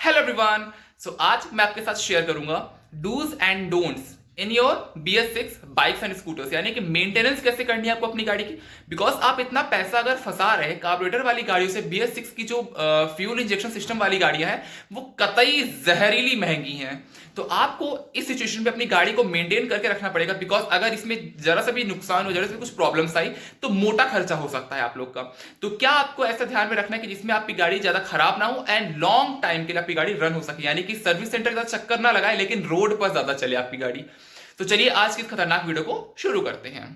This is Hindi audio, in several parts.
Hello everyone. सो आज मैं आपके साथ शेयर करूंगा dos and don'ts in your BS6 bikes and scooters, यानी कि मेंटेनेंस कैसे करनी है आपको अपनी गाड़ी की। बिकॉज आप इतना पैसा अगर फंसा रहे हैं कार्बोरेटर वाली गाड़ियों से, BS6 की जो फ्यूल इंजेक्शन सिस्टम वाली गाड़ियां हैं वो कतई जहरीली महंगी हैं। तो आपको इस सिचुएशन पे अपनी गाड़ी को मेंटेन करके रखना पड़ेगा, बिकॉज अगर इसमें जरा सा भी नुकसान हो, जरा सा भी कुछ प्रॉब्लम्स आई तो मोटा खर्चा हो सकता है आप लोग का। तो क्या आपको ऐसा ध्यान में रखना है कि जिसमें आपकी गाड़ी ज्यादा खराब ना हो एंड लॉन्ग टाइम के लिए आपकी गाड़ी रन हो सके, यानी कि सर्विस सेंटर का चक्कर ना लगाए लेकिन रोड पर ज्यादा चले आपकी गाड़ी। तो चलिए आज की इस खतरनाक वीडियो को शुरू करते हैं।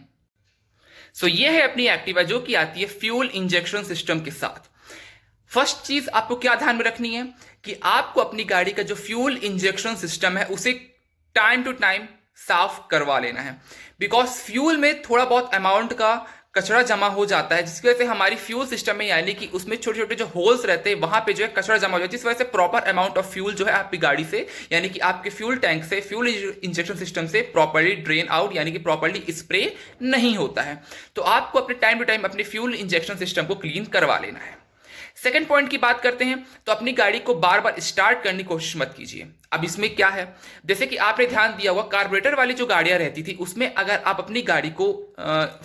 सो ये है अपनी एक्टिवा जो कि आती है फ्यूल इंजेक्शन सिस्टम के साथ। फर्स्ट चीज आपको क्या ध्यान में रखनी है कि आपको अपनी गाड़ी का जो फ्यूल इंजेक्शन सिस्टम है उसे टाइम टू टाइम साफ करवा लेना है। बिकॉज फ्यूल में थोड़ा बहुत अमाउंट का कचरा जमा हो जाता है, जिसकी वजह से हमारी फ्यूल सिस्टम में यानी कि उसमें छोटे छोटे जो होल्स रहते हैं वहां पे जो है कचरा जमा हो जाता है, जिस वजह से प्रॉपर अमाउंट ऑफ फ्यूल जो है आपकी गाड़ी से यानी कि आपके फ्यूल टैंक से फ्यूल इंजेक्शन सिस्टम से प्रॉपरली ड्रेन आउट यानी कि प्रॉपरली स्प्रे नहीं होता है। तो आपको अपने टाइम टू टाइम अपने फ्यूल इंजेक्शन सिस्टम को क्लीन करवा लेना है। सेकेंड पॉइंट की बात करते हैं तो अपनी गाड़ी को बार बार स्टार्ट करने की कोशिश मत कीजिए। अब इसमें क्या है, जैसे कि आपने ध्यान दिया होगा कार्बोरेटर वाली जो गाड़ियां रहती थी उसमें अगर आप अपनी गाड़ी को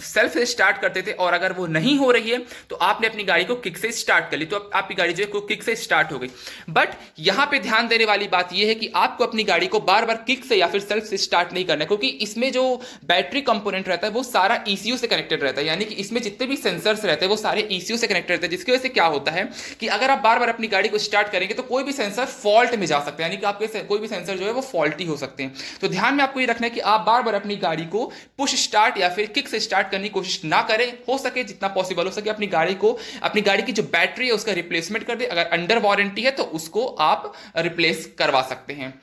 सेल्फ से स्टार्ट करते थे और अगर वो नहीं हो रही है तो आपने अपनी गाड़ी को किक से स्टार्ट कर ली, तो आपकी गाड़ी जो है किक से स्टार्ट हो गई। बट यहां पे ध्यान देने वाली बात यह है कि आपको अपनी गाड़ी को बार बार किक से या फिर सेल्फ से स्टार्ट नहीं करना है, क्योंकि इसमें जो बैटरी कंपोनेंट रहता है वो सारा ECU से कनेक्टेड रहता है, यानी कि इसमें जितने भी सेंसर्स रहते हैं वो सारे ECU से कनेक्टेड रहते हैं, जिसकी वजह से क्या होता है कि अगर आप बार बार अपनी गाड़ी को स्टार्ट करेंगे तो कोई भी सेंसर फॉल्ट में जा सकता है, यानी कि आपके कोई भी सेंसर जो है वो फॉल्टी हो सकते हैं। तो ध्यान में आपको ये रखना है कि आप बार बार अपनी गाड़ी को पुश स्टार्ट या फिर किक से स्टार्ट करने की कोशिश ना करें। हो सके जितना पॉसिबल हो सके अपनी गाड़ी की जो बैटरी है उसका रिप्लेसमेंट कर दे। अगर अंडर वारंटी है तो उसको आप रिप्लेस करवा सकते हैं।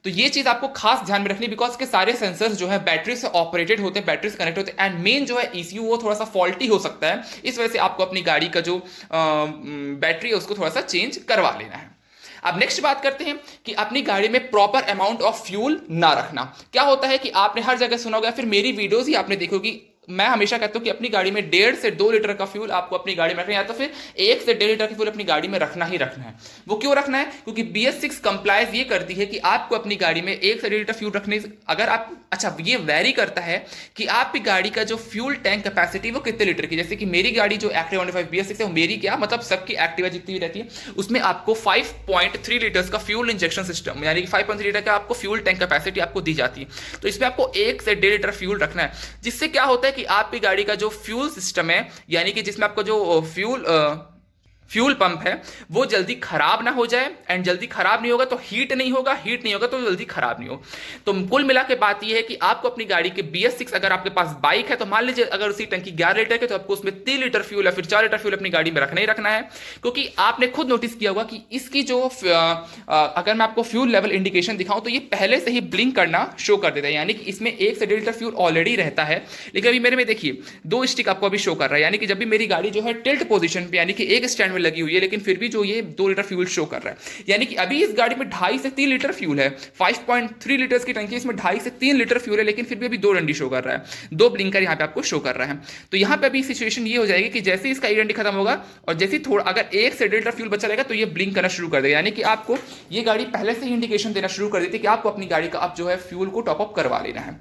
तो ये चीज आपको खास ध्यान में रखनी, बिकॉज के सारे सेंसर्स जो है बैटरी से ऑपरेटेड होते हैं, बैटरी से कनेक्ट होते हैं, एंड मेन जो है ECU वो थोड़ा सा फॉल्टी हो सकता है। इस वजह से आपको अपनी गाड़ी का जो बैटरी है उसको थोड़ा सा चेंज करवा लेना है। अब नेक्स्ट बात करते हैं कि अपनी गाड़ी में प्रॉपर अमाउंट ऑफ फ्यूल ना रखना। क्या होता है कि आपने हर जगह सुना होगा, फिर मेरी वीडियोस ही आपने देखी होगी, मैं हमेशा कहता हूं कि अपनी गाड़ी में 1.5 से 2 लीटर का फ्यूल आपको अपनी गाड़ी में रखना है, या तो फिर 1 से 1.5 लीटर का फ्यूल अपनी गाड़ी में रखना ही रखना है। वो क्यों रखना है, क्योंकि BS6 कंप्लायंस ये करती है कि आपको अपनी गाड़ी में 1 से 1.5 लीटर फ्यूल रखने, अगर आप ये वेरी करता है कि आपकी गाड़ी का जो फ्यूल टैंक कैपेसिटी वो कितने लीटर की। जैसे कि मेरी गाड़ी जो एक्टिवा 125 BS6 है, मेरी क्या मतलब सबकी एक्टिवा जितनी भी रहती है उसमें आपको 5.3 लीटर्स का फ्यूल इंजेक्शन सिस्टम यानी कि 5.3 लीटर का आपको फ्यूल टैंक कैपेसिटी आपको दी जाती है। तो इसमें आपको 1 से 1.5 लीटर फ्यूल रखना है, जिससे क्या होता है कि आपकी गाड़ी का जो फ्यूल सिस्टम है यानी कि जिसमें आपका जो फ्यूल पंप है वो जल्दी खराब ना हो जाए, एंड जल्दी खराब नहीं होगा तो हीट नहीं होगा, हीट नहीं होगा तो जल्दी खराब नहीं हो। तो कुल मिला के बात ये है कि आपको अपनी गाड़ी के BS6 अगर आपके पास बाइक है तो मान लीजिए अगर उसी टंकी 11 लीटर के तो आपको उसमें 3 लीटर फ्यूल या फिर 4 लीटर फ्यूल अपनी गाड़ी में रखना ही रखना है। क्योंकि आपने खुद नोटिस किया होगा कि इसकी जो अगर मैं आपको फ्यूल लेवल इंडिकेशन दिखाऊं तो ये पहले से ही ब्लिंक करना शो कर देता है, यानी कि इसमें 1 से 1.5 लीटर फ्यूल ऑलरेडी रहता है। लेकिन अभी मेरे में देखिए 2 स्टिक आपको अभी शो कर रहा है, यानी कि जब भी मेरी गाड़ी जो है टिल्ट पोजीशन पे यानी कि एक स्टैंड में लगी हुई है, लेकिन फिर भी जो ये 2 लीटर फ्यूल शो कर रहा है, यानी कि अभी इस गाड़ी में 2.5 से 3 लीटर फ्यूल है। 5.3 लीटर्स की टंकी, इसमें 2.5 से 3 लीटर फ्यूल है, लेकिन फिर भी अभी 2 डंडी शो कर रहा है, 2 ब्लिंकर यहाँ पे आपको शो कर रहा है। तो यहाँ पे अभी सिचुएशन ये हो जाएगी कि जैसे इसका एक डंडी खत्म होगा और जैसे थोड़ा अगर 1 से 1.5 लीटर फ्यूल बचा रहेगा तो ये ब्लिंक करना शुरू कर देगा, यानी कि आपको ये गाड़ी पहले से ही इंडिकेशन देना शुरू कर देती है कि आपको अपनी गाड़ी का अब जो है फ्यूल को टॉप अप करवा लेना है।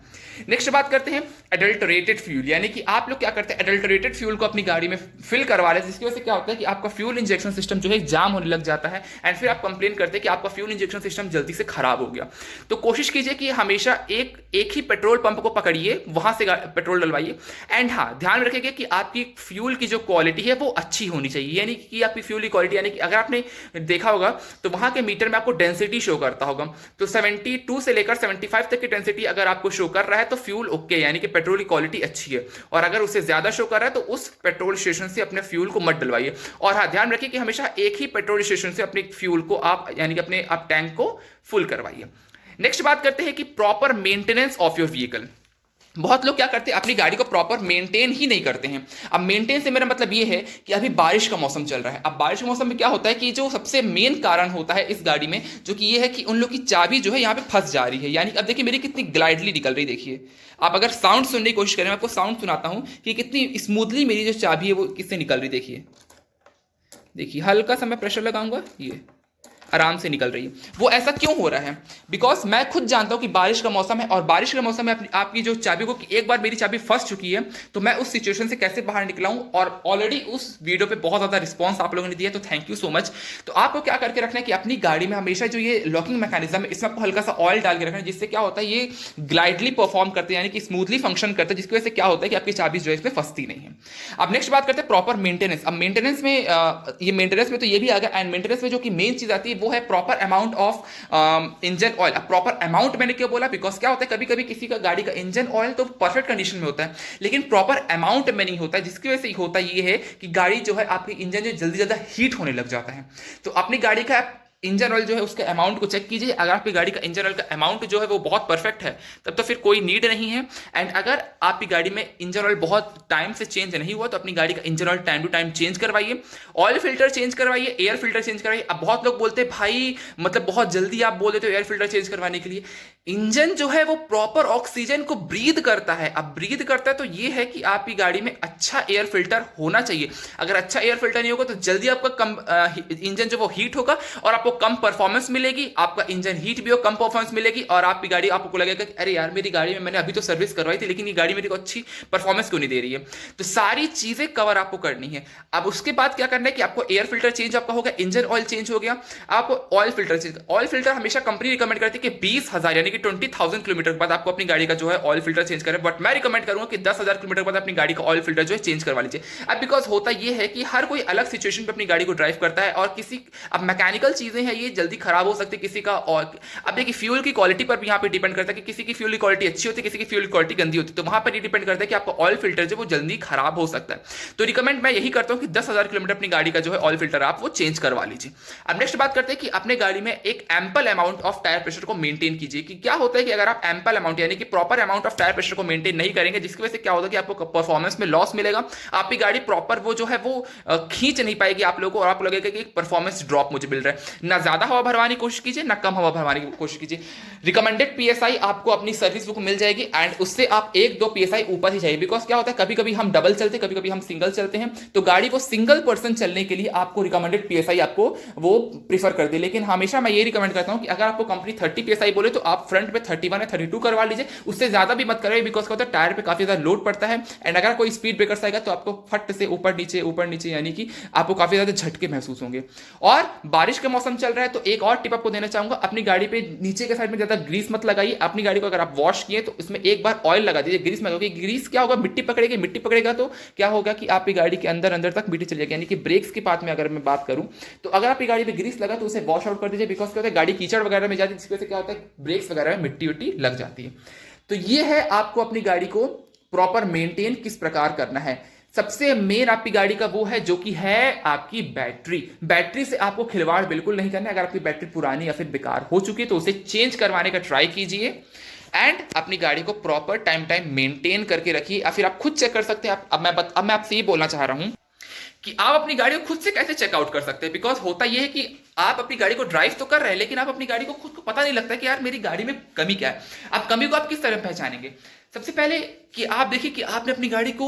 नेक्स्ट बात करते हैं एडल्टरेटेड फ्यूल, यानी कि आप लोग क्या करते हैं एडल्टरेटेड फ्यूल को अपनी गाड़ी में फिल करवा लेते हैं, जिसकी वजह से क्या होता है कि आपका फ्यूल इंजेक्शन सिस्टम जो है जाम होने लग जाता है, एंड फिर आप कंप्लेन करते हैं कि आपका फ्यूल इंजेक्शन सिस्टम जल्दी से खराब हो गया। तो कोशिश कीजिए कि हमेशा एक ही पेट्रोल पंप को पकड़िए, वहां से पेट्रोल डलवाइए, एंड हाँ ध्यान रखिएगा कि आपकी फ्यूल की जो क्वालिटी है वो अच्छी होनी चाहिए, यानी कि आपकी फ्यूल की क्वालिटी, यानी कि अगर आपने देखा होगा तो वहां के मीटर में आपको डेंसिटी शो करता होगा, तो 72 से लेकर 75 तक की डेंसिटी अगर आपको शो कर रहा है तो फ्यूल ओके, यानी कि पेट्रोल की क्वालिटी अच्छी है। और अगर उससे ज्यादा शो कर रहा है तो उस पेट्रोल स्टेशन से अपने फ्यूल को मत डलवाइए। और हाँ ध्यान रखिए कि हमेशा एक ही पेट्रोल स्टेशन से अपने फ्यूल को आप यानी कि अपने आप टैंक को फुल करवाइए। नेक्स्ट बात करते हैं कि proper maintenance of your vehicle. बहुत लोग क्या करते हैं अपनी गाड़ी को प्रॉपर मेंटेन ही नहीं करते हैं। अब मेंटेन से मेरा मतलब ये है कि अभी बारिश का मौसम चल रहा है। अब बारिश के मौसम में क्या होता है कि जो सबसे मेन कारण होता है इस गाड़ी में जो कि ये है कि उन लोग की चाबी जो है यहाँ पे फंस जा रही है, यानी अब देखिए मेरी कितनी ग्लाइडली निकल रही, देखिए आप अगर साउंड सुनने की कोशिश करें, मैं आपको साउंड सुनाता हूँ कि कितनी स्मूथली मेरी जो चाबी है वो किससे निकल रही, देखिए हल्का सा मैं प्रेशर लगाऊंगा, ये आराम से निकल रही है। वो ऐसा क्यों हो रहा है? बिकॉज मैं खुद जानता हूं कि बारिश का मौसम है, और बारिश के मौसम में आपकी जो चाबी को, एक बार मेरी चाबी फंस चुकी है, तो मैं उस सिचुएशन से कैसे बाहर निकला हूं, और ऑलरेडी उस वीडियो पे बहुत ज्यादा रिस्पॉन्स आप लोगों ने दिया, तो थैंक यू सो मच। तो आपको क्या करके रखना है कि अपनी गाड़ी में हमेशा जो ये लॉकिंग मैकेनिज्म है, इसमें आपको हल्का सा ऑयल डाल के रखना है, जिससे क्या होता है ये ग्लाइडली परफॉर्म करते हैं, यानी कि स्मूथली फंक्शन करते हैं, जिसकी वजह से क्या होता है कि आपकी चाबी जो है इसमें फंसती नहीं है। अब नेक्स्ट बात करते हैं प्रॉपर मेंटेनेंस। अब मेंटेनेंस में ये मेंटेनेंस में तो ये भी आ गया, एंड मेंटेनेंस में जो कि मेन चीज आती है वो है proper amount of engine oil. अब प्रॉपर अमाउंट मैंने क्यों बोला? बिकॉज क्या होता है कभी कभी किसी का गाड़ी का इंजन ऑयल तो परफेक्ट कंडीशन में होता है, लेकिन प्रॉपर अमाउंट में नहीं होता है, जिसकी वजह से होता ये है कि गाड़ी जो है आपकी इंजन जो जल्दी ज्यादा हीट होने लग जाता है। तो अपनी गाड़ी का इंजन ऑयल जो है उसके अमाउंट को चेक कीजिए। अगर आपकी गाड़ी का इंजन ऑयल का अमाउंट जो है वो बहुत परफेक्ट है, तब तो फिर कोई नीड नहीं है। एंड अगर आपकी गाड़ी में इंजन ऑयल बहुत टाइम से चेंज नहीं हुआ, तो अपनी गाड़ी का engine oil time to time change करवाइए, ऑयल फिल्टर चेंज करवाइए, एयर फिल्टर चेंज करवाइए। अब बहुत लोग बोलते हैं भाई मतलब बहुत जल्दी आप बोल देते हो एयर फिल्टर चेंज करवाने के लिए। इंजन जो है वो प्रॉपर ऑक्सीजन को ब्रीद करता है। अब ब्रीद करता है तो ये है कि आपकी गाड़ी में अच्छा एयर फिल्टर होना चाहिए। अगर अच्छा एयर फिल्टर नहीं होगा तो जल्दी आपका कम इंजन जो वो हीट होगा, और आपको कम परफॉर्मेंस मिलेगी। आपका इंजन हीट भी हो, कम परफॉर्मेंस मिलेगी, और आपकी गाड़ी आपको लगेगा कि अरे यार मेरी गाड़ी में मैंने अभी तो सर्विस करवाई थी, लेकिन ये गाड़ी मेरी को अच्छी परफॉर्मेंस क्यों नहीं दे रही है। तो सारी चीजें कवर आपको करनी है। अब उसके बाद क्या करना है कि आपको एयर फिल्टर चेंज आपका हो गया, इंजन ऑयल चेंज हो गया, आपको oil filter change. Oil filter हमेशा कंपनी रिकमेंड करती है कि 20,000 यानी कि 20,000 किलोमीटर के बाद आपको अपनी गाड़ी का जो है ऑयल फिल्टर चेंज करें, बट मैं रिकमेंड करूंगा कि 10,000 किलोमीटर के बाद अपनी गाड़ी का ऑयल फिल्टर जो है चेंज करवा लीजिए। अब बिकॉज होता यह है कि हर कोई अलग सिचुएशन पे अपनी गाड़ी को ड्राइव करता है, और किसी अब मैकेनिकल चीजें हैं ये जल्दी खराब हो सकती है किसी का। और अब देखिए फ्यूल की क्वालिटी पर भी यहाँ पे डिपेंड करता है कि किसी की फ्यूल की क्वालिटी अच्छी होती है, किसी की फ्यूल की क्वालिटी गंदी होती है, तो वहां पर ये डिपेंड करता है कि आपका ऑयल फिल्टर जो वो जल्दी खराब हो सकता है। तो रिकमेंड मैं यही करता हूं कि 10,000 किलोमीटर अपनी गाड़ी का जो है ऑयल फिल्टर आप वो चेंज करवा लीजिए। अब नेक्स्ट बात करते हैं कि अपने गाड़ी में एक ample amount of tyre pressure को मेंटेन कीजिए। कि क्या होता है कि अगर आप एम्पल अमाउंट यानी कि proper amount of tyre pressure को मेंटेन नहीं करेंगे, जिसकी वजह से क्या होगा कि आपको परफॉर्मेंस में लॉस मिलेगा, आपकी गाड़ी प्रॉपर वो जो है वो खींच नहीं पाएगी आप लोगों को, और आपको लगेगा कि परफॉर्मेंस ड्रॉप मुझे मिल रहा है। ना ज्यादा हवा भरवाने की कोशिश कीजिए, ना कम हवा भरवाने की कोशिश कीजिए। रिकमेंडेड पीएसआई आपको अपनी सर्विस बुक मिल जाएगी, एंड उससे आप 1-2 पीएसआई ऊपर ही जाइए। बिकॉज क्या होता है कभी कभी हम डबल चलते, कभी कभी हम सिंगल चलते हैं, तो गाड़ी को सिंगल पर्सन चलने के लिए आपको रिकमेंडेड पीएसआई आपको वो प्रीफर कर दे। लेकिन हमेशा मैं ये रिकमेंड करता हूं कि अगर आपको कंपनी 30 पीएसआई बोले तो आप फ्रंट में 31 या 32 करवा लीजिए, उससे ज्यादा भी मत करें। बिकॉज क्या होता है टायर पे काफी ज्यादा लोड पड़ता है, एंड अगर कोई स्पीड ब्रेकर्स आएगा तो आपको फट से ऊपर नीचे यानी कि आपको काफी ज्यादा झटके महसूस होंगे। और बारिश का मौसम चल रहा है तो एक और टिप आपको देना चाहूंगा, अपनी गाड़ी पे नीचे के साइड में ज्यादा ग्रीस मत लगाइए। अपनी गाड़ी को अगर आप वॉश किए तो इसमें एक बार ऑयल लगा दीजिए, ग्रीस में, क्योंकि ग्रीस क्या होगा मिट्टी पकड़ेगी, मिट्टी पकड़ेगा तो क्या होगा कि आपकी गाड़ी के अंदर अंदर तक मिट्टी चली जाएगी। यानी कि ब्रेक्स के पार्ट में अगर मैं बात करूं तो अगर आपकी गाड़ी पे ग्रीस लगा तो उसे वॉश आउट कर दीजिए। बिकॉज क्या होता है गाड़ी कीचड़ वगैरह में जाती है, जिसकी वजह से क्या होता है ब्रेक्स वगैरह में मिट्टी उट्टी लग जाती है। तो ये है आपको अपनी गाड़ी को प्रॉपर मेंटेन किस प्रकार करना है। सबसे मेन आपकी गाड़ी का वो है जो कि है आपकी बैटरी। बैटरी से आपको खिलवाड़ बिल्कुल नहीं करना है। अगर आपकी बैटरी पुरानी या फिर बेकार हो चुकी है तो उसे चेंज करवाने का ट्राई कीजिए, एंड अपनी गाड़ी को प्रॉपर टाइम मेंटेन करके रखिए। या फिर आप खुद चेक कर सकते हैं। अब मैं आपसे ये बोलना चाह रहा हूं कि आप अपनी गाड़ी को खुद से कैसे चेकआउट कर सकते हैं। बिकॉज होता यह है कि आप अपनी गाड़ी को ड्राइव तो कर रहे हैं, लेकिन आप अपनी गाड़ी को खुद को पता नहीं लगता कि यार मेरी गाड़ी में कमी क्या है। आप कमी को आप किस तरह पहचानेंगे? सबसे पहले कि आप देखिए कि आपने अपनी गाड़ी को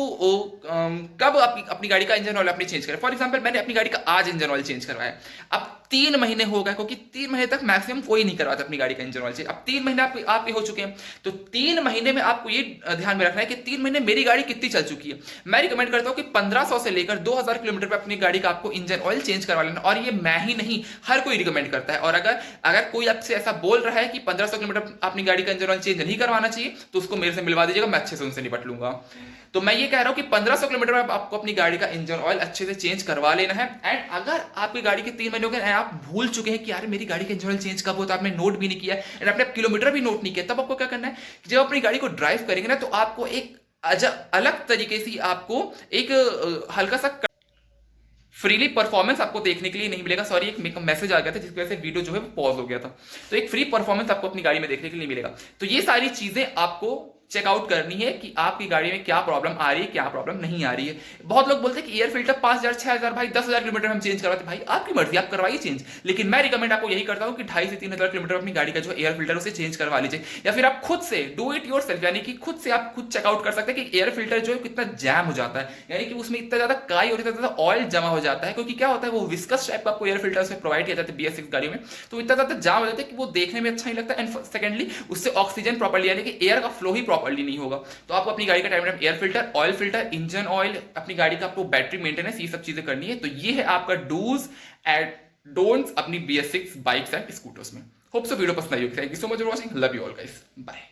कब अपनी गाड़ी का इंजन ऑयल आपने चेंज करा। फॉर एग्जांपल मैंने अपनी गाड़ी का आज इंजन ऑयल चेंज करवाया, अब 3 महीने हो गए, क्योंकि 3 महीने तक मैक्सिमम कोई नहीं करवाता अपनी गाड़ी का इंजन ऑयल चेंज। अब 3 महीने आपके हो चुके हैं, तो 3 महीने में आपको ये ध्यान में रखना है कि 3 महीने मेरी गाड़ी कितनी चल चुकी है। मैं रिकमेंड करता हूं कि 1500 से लेकर 2000 किलोमीटर पर अपनी गाड़ी का आपको इंजन ऑयल चेंज करवा लेना। और ये मैं ही नहीं, हर कोई रिकमेंड करता है। और अगर कोई आपसे ऐसा बोल रहा है कि 1500 किलोमीटर अपनी गाड़ी का इंजन ऑयल चेंज नहीं करवाना चाहिए, तो उसको मेरे से मिलवा दीजिएगा, मैं अच्छे से उनसे निपट लूंगा। तो मैं ये कह रहा हूं कि 1500 किलोमीटर में आपको अपनी गाड़ी का इंजन ऑयल अच्छे से चेंज करवा लेना है। एंड अगर आपकी गाड़ी के 3 महीने हो गए, आप भूल चुके हैं कि यार मेरी गाड़ी का इंजन ऑयल चेंज कब होता है, आपने नोट भी नहीं किया एंड आपने किलोमीटर भी नोट नहीं किया, तब आपको क्या करना है कि जब अपनी गाड़ी को ड्राइव करेंगे ना, तो आपको एक अलग तरीके से आपको एक हल्का सा फ्रीली परफॉर्मेंस आपको देखने के लिए नहीं मिलेगा। सॉरी, एक मैसेज आ गया था जिसकी वजह से वीडियो जो है वो पॉज हो गया था। तो एक फ्री परफॉर्मेंस आपको अपनी गाड़ी में देखने के लिए मिलेगा। तो ये सारी चीजें आपको चेकआउट करनी है कि आपकी गाड़ी में क्या प्रॉब्लम आ रही है, क्या प्रॉब्लम नहीं आ रही है। बहुत लोग बोलते हैं कि एयर फिल्टर 5,000 6,000 भाई 10,000 किलोमीटर हम चेंज करवाते, भाई आपकी मर्जी, आप करवाइए चेंज, लेकिन मैं रिकमेंड आपको यही करता हूं कि 2,500 से 3,000 किलोमीटर अपनी गाड़ी का जो एयर फिल्टर उसे चेंज करवा लीजिए, या फिर आप खुद से डू इट योरसेल्फ, यानी कि खुद से आप खुद चेकआउट कर सकते हैं कि एयर फिल्टर जो है कितना जैम हो जाता है, यानी कि उसमें इतना ज्यादा काई और इतना ज्यादा ऑयल जमा हो जाता है, क्योंकि क्या होता है वो विस्कस टाइप का आपको एयर फिल्टर में प्रोवाइड किया जाता है BS6 गाड़ियों में, तो इतना ज्यादा जाम हो जाता है कि वो देखने में अच्छा नहीं लगता, एंड सेकेंडली उससे ऑक्सीजन प्रॉपर्ली यानी कि एयर का फ्लो ही प्रॉपर्ली नहीं होगा। तो आपको अपनी गाड़ी का time time air filter, oil filter, engine oil, अपनी गाड़ी का आपको बैटरी मेंटेनेंस, ये सब चीजें करनी है। तो ये है आपका डूज एंड डोंट्स अपनी BS6 बाइक्स एंड स्कूटर्स में। होप सो वीडियो पसंद आई होगी। Thank you so much for watching, love you all guys, bye.